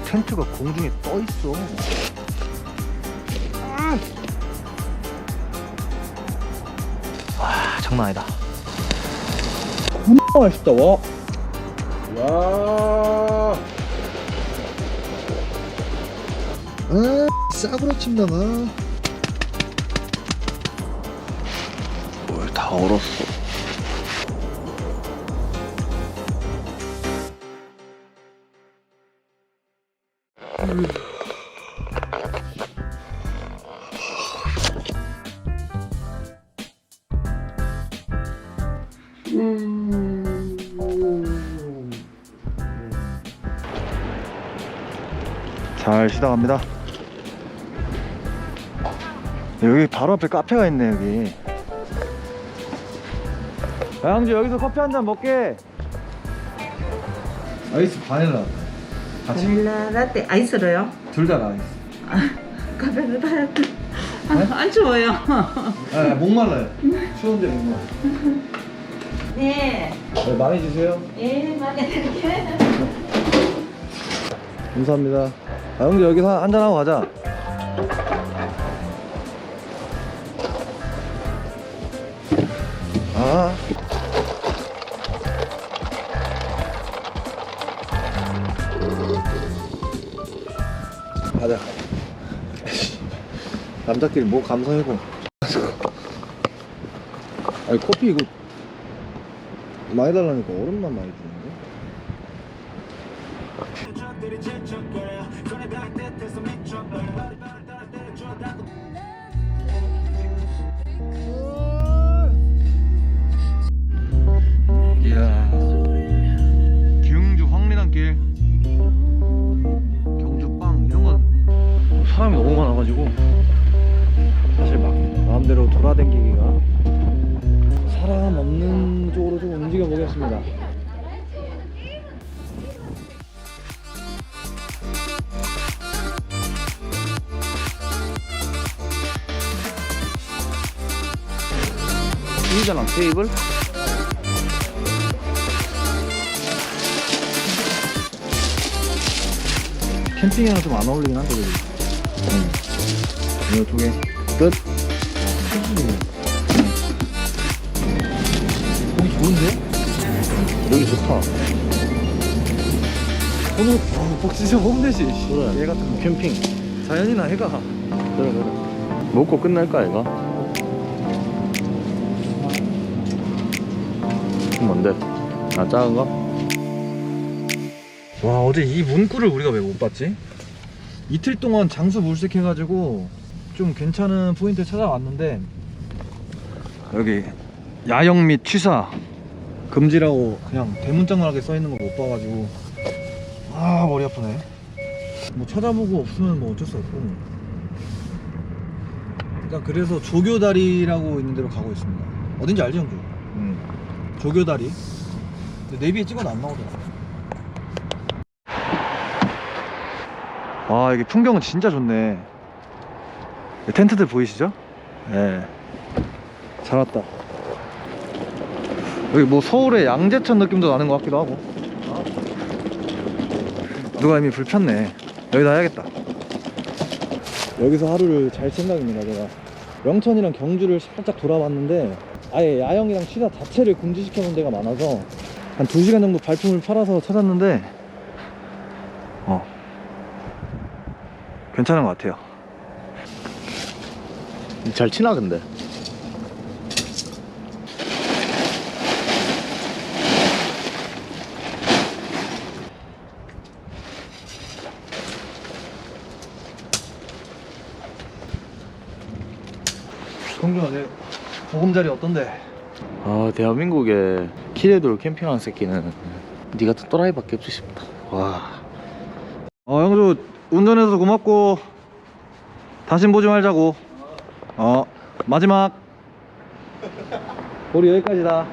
텐트가 공중에 떠 있어. 와, 장난 아니다. 존나 맛있다. 와. 와. 싸구려 침나가. 뭘 다 얼었어. 잘 쉬다 갑니다. 여기 바로 앞에 카페가 있네. 여기. 야, 형주 여기서 커피 한 잔 먹게. 아이스 바닐라 같이? 바닐라 라떼 아이스로요? 둘 다 아이스. 카페는 다 안 추워요. 목말라요. 추운데 목말라. 네. 네, 많이 주세요. 예, 많이 드릴게요. 감사합니다. 아, 형들 여기서 한잔하고 가자. 아. 가자. 남자끼리 뭐 감사해고. 아니, 커피 이거 많이 달라니까 얼음만 많이 주는데? 이야, 경주 황리단길, 경주빵 이런 건 사람이 너무 많아가지고 사실 막 마음대로 돌아다니기가, 사람 없는 쪽으로 좀 움직여 보겠습니다. 이잖아, 테이블. 캠핑이랑 좀 안 어울리긴 한데, 그지? 이거 두 개 끝. 여기 좋은데? 여기 좋다. 오늘 복지죠 홈대시. 그래. 얘 같은 거. 캠핑. 자연이나 해가. 그래. 먹고 끝날까 얘가? 뭔데? 아, 작은 거? 와, 어제 이 문구를 우리가 왜 못 봤지? 이틀 동안 장수 물색해가지고 좀 괜찮은 포인트 찾아왔는데, 여기 야영 및 취사 금지라고 그냥 대문짝만하게 써있는 거 못 봐가지고 아, 머리 아프네. 뭐 찾아보고 없으면 뭐 어쩔 수 없고, 일단 그래서 조교다리라고 있는 데로 가고 있습니다. 어딘지 알지, 형주? 조교다리. 근데 내비에 찍어도 안 나오더라. 와, 이게 풍경은 진짜 좋네. 텐트들 보이시죠? 네. 잘 왔다. 여기 뭐 서울의 양재천 느낌도 나는 것 같기도 하고. 누가 이미 불 폈네. 여기다 해야겠다. 여기서 하루를 잘 생각입니다. 제가 영천이랑 경주를 살짝 돌아봤는데 아예 야영이랑 취사 자체를 금지시켜 놓은 데가 많아서 한 2시간 정도 발품을 팔아서 찾았는데 괜찮은 것 같아요. 잘 치나 근데? 성준아, 내 보금자리 어떤데? 아, 대한민국에 키레돌 캠핑하는 새끼는 니 같은 또라이밖에 없지 싶다. 와. 형주 운전해서 고맙고 다신 보지 말자고. 마지막. 우리 여기까지다.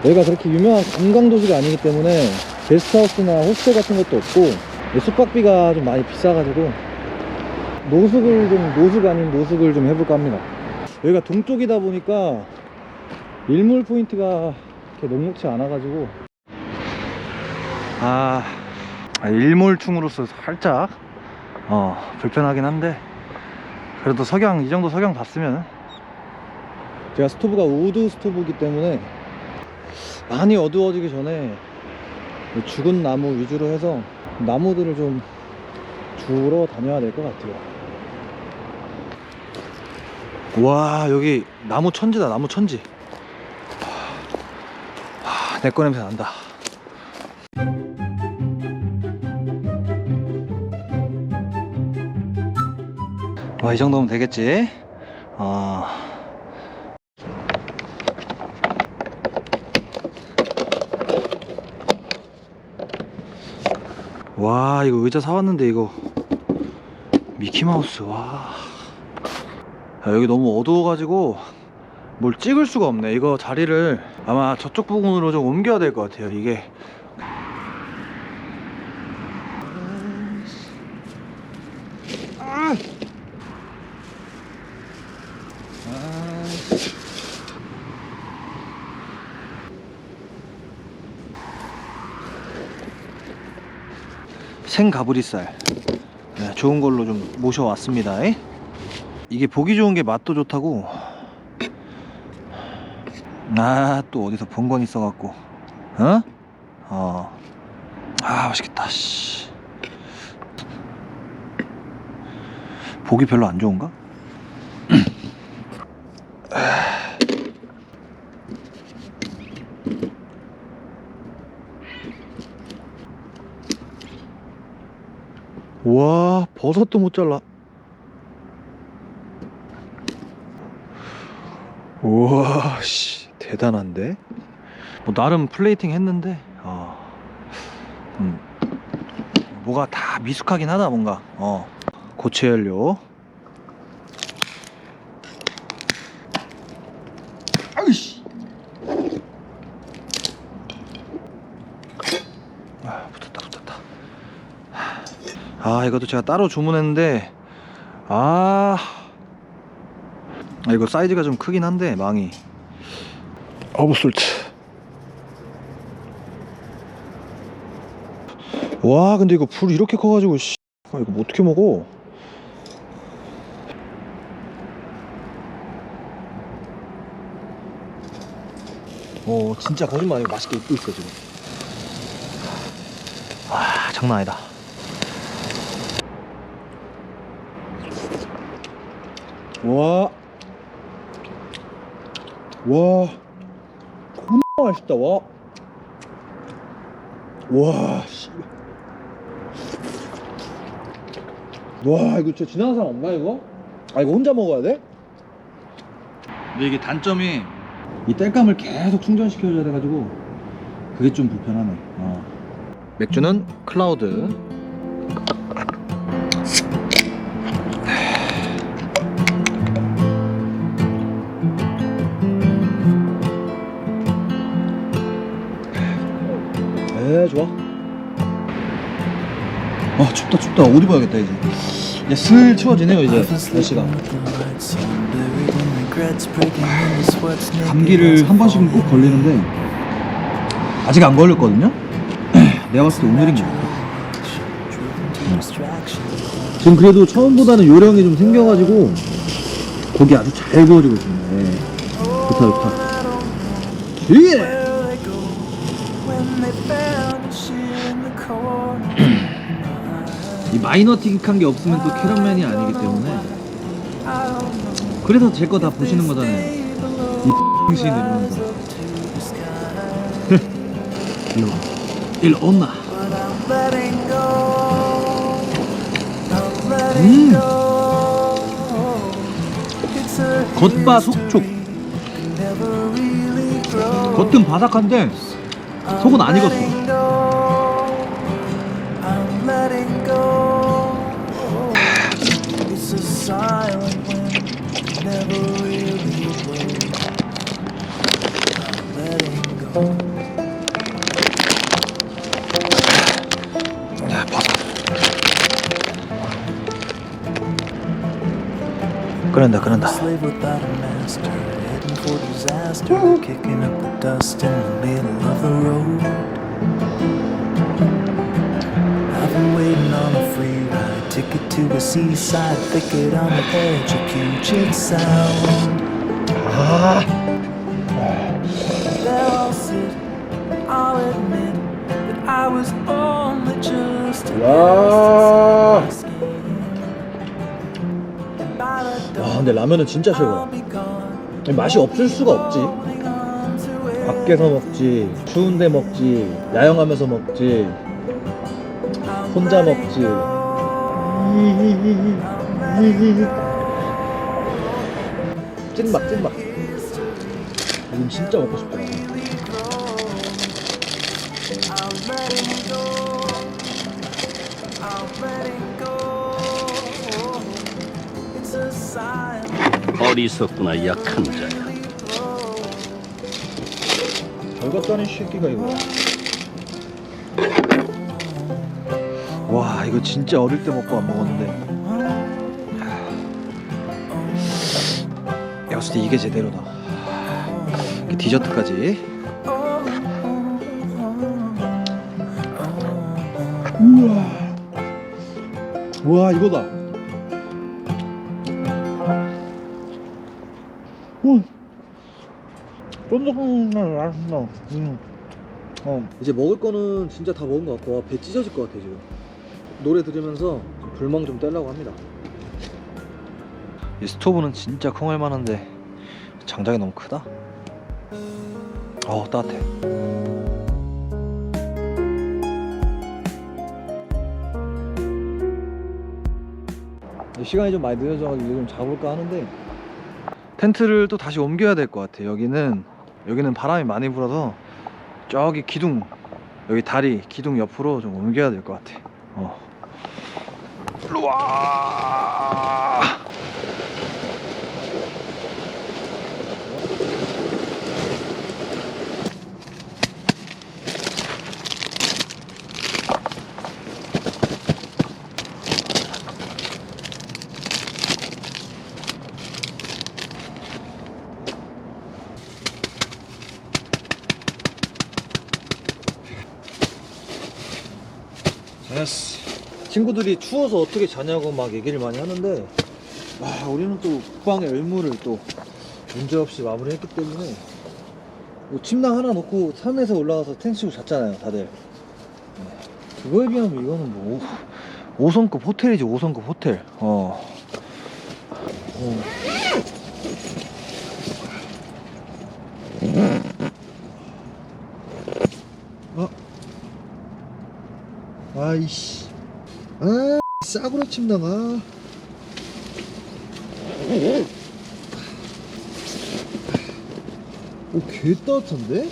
여기가 그렇게 유명한 관광도시가 아니기 때문에 게스트하우스나 호스텔 같은 것도 없고 숙박비가 좀 많이 비싸가지고 노숙 아닌 노숙을 좀 해볼까 합니다. 여기가 동쪽이다 보니까 일몰 포인트가 이렇게 녹록치 않아가지고 일몰충으로서 살짝 불편하긴 한데, 그래도 석양, 이 정도 석양 봤으면. 제가 스토브가 우드 스토브이기 때문에 많이 어두워지기 전에 죽은 나무 위주로 해서 나무들을 좀 주러 다녀야 될 것 같아요. 와, 여기 나무 천지다. 나무 천지. 내꺼 냄새 난다. 와, 이 정도면 되겠지? 와, 이거 의자 사왔는데 이거 미키마우스. 와, 야, 여기 너무 어두워가지고 뭘 찍을 수가 없네. 이거 자리를 아마 저쪽 부분으로 좀 옮겨야 될 것 같아요. 이게 생가브리살, 네, 좋은 걸로 좀 모셔왔습니다. 이게 보기 좋은 게 맛도 좋다고. 또 어디서 본 건 있어갖고. 맛있겠다. 씨. 보기 별로 안 좋은가? 와, 버섯도 못 잘라. 우와, 씨, 대단한데? 뭐 나름 플레이팅 했는데 뭐가 다 미숙하긴 하다. 뭔가 고체 연료. 아이씨. 붙었다. 이것도 제가 따로 주문했는데 이거 사이즈가 좀 크긴 한데 망이. 어브솔트. 와, 근데 이거 불 이렇게 커가지고 이거 뭐 어떻게 먹어? 진짜 거짓말 아니고 맛있게 익고 있어 지금. 장난 아니다. 와, 겁나 맛있다. 씨. 이거 진짜 지나가는 사람 없나 이거? 이거 혼자 먹어야 돼? 근데 이게 단점이 이 땔감을 계속 충전시켜줘야 돼가지고 그게 좀 불편하네. 맥주는 클라우드. 좋아. 춥다. 옷 입어야겠다 이제 슬 추워지네요 이제 날씨가. 감기를 한 번씩은 꼭 걸리는데 아직 안 걸렸거든요. 내가 봤을 때 오늘인 것 같아. 지금 그래도 처음보다는 요령이 좀 생겨가지고 고기 아주 잘 구워지고 있습니다. 좋다. 예! 이 마이너 틱한 게 없으면 또 캐럿맨이 아니기 때문에. 그래서 제 거 다 보시는 거잖아요. 이 X신 이러면서. 일로 온나. 겉바속촉. 겉은 바삭한데 속은 안 익었어. 끓는다. to a seaside thicket on the edge of Puget Sound. There I'll sit, I'll admit that I was only just a 와, 근데 라면은 진짜 최고야. 맛이 없을 수가 없지. 밖에서 먹지, 추운데 먹지, 야영하면서 먹지, 혼자 먹지. 찐맛. 이건 진짜 먹고 싶다. 어리석구나 약한 자야. 별것도 아닌 새끼가 이거. 와, 이거 진짜 어릴 때 먹고 안 먹었는데 봤을 때 이게 제대로다. 디저트까지. 우와, 이거다. 쫀득한 맛있다. 이제 먹을 거는 진짜 다 먹은 것 같고 배 찢어질 것 같아 지금. 노래 들으면서 불멍 좀 떼려고 합니다. 이 스토브는 진짜 콩할 만한데 장작이 너무 크다. 따뜻해. 시간이 좀 많이 늦어져가지고 좀 자볼까 하는데 텐트를 또 다시 옮겨야 될 것 같아. 여기는 바람이 많이 불어서 저기 기둥, 여기 다리 기둥 옆으로 좀 옮겨야 될 것 같아. 우와. 됐어. 친구들이 추워서 어떻게 자냐고 막 얘기를 많이 하는데 우리는 또 국방의 의무를 또 문제없이 마무리했기 때문에 뭐 침낭 하나 놓고 산에서 올라가서 텐트 치고 잤잖아요 다들. 그거에 비하면 이거는 뭐 5성급 호텔이지. 5성급 호텔. 아이씨, 싸구려 침낭. 개 따뜻한데?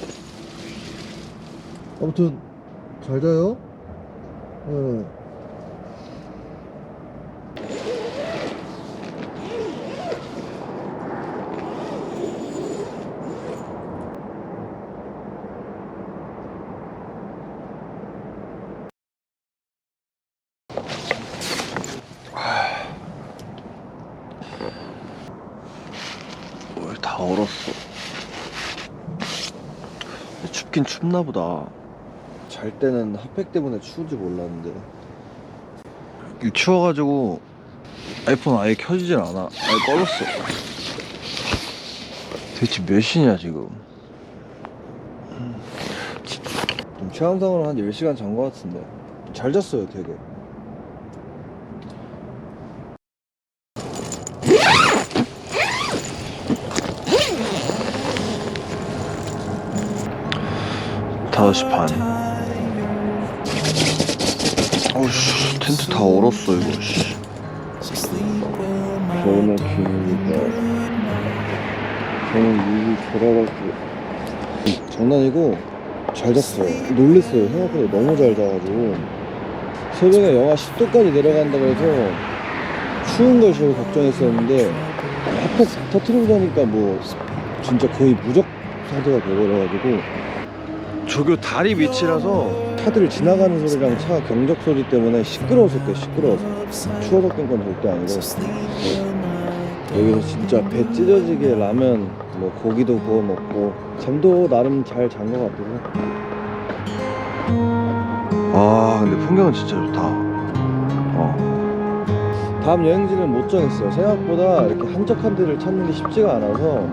아무튼 잘 자요. 다 얼었어. 춥긴 춥나보다. 잘 때는 핫팩 때문에 추운지 몰랐는데 추워가지고 아이폰 아예 켜지질 않아. 아예 꺼졌어. 대체 몇 시냐 지금. 체감상으로 한 10시간 잔 것 같은데 잘 잤어요 되게. 다시 반. 어우씨, 텐트 다 얼었어 이거. 겨울날 기분이다. 저는 일이 돌아가지고 장난이고 잘 잤어요. 놀랬어요. 생각보다 너무 잘 자가지고. 새벽에 영하 10도까지 내려간다고 해서 추운 걸 제일 걱정했었는데 핫팩 터트리고 자니까 뭐 진짜 거의 무적 상태가 돼버려가지고. 조교다리 밑이라서 차들 지나가는 소리랑 차 경적 소리 때문에 시끄러워서 추워서 깬 건 절대 아니고. 여기서 진짜 배 찢어지게 라면 뭐 고기도 구워 먹고 잠도 나름 잘 잔 것 같아요. 근데 풍경은 진짜 좋다. 다음 여행지는 못 정했어요. 생각보다 이렇게 한적한 데를 찾는 게 쉽지가 않아서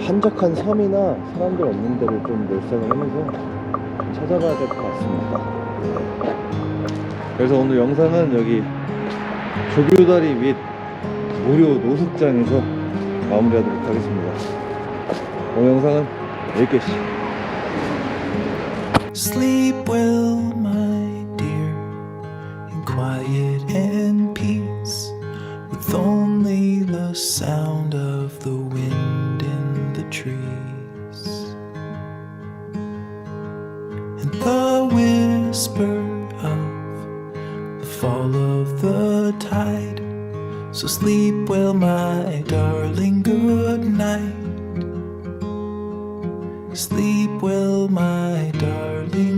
한적한 섬이나 사람들 없는 데를 좀 물색을 하면서 찾아가야 될 것 같습니다. 그래서 오늘 영상은 여기 조교다리 및 무료 노숙장에서 마무리하도록 하겠습니다. 오늘 영상은 여기까지. Sleep well, my dear, in quiet and peace, with only the sound of the wind in the trees, and the whisper of the fall of the tide. So sleep well, my darling, good night. Sleep well, my darling.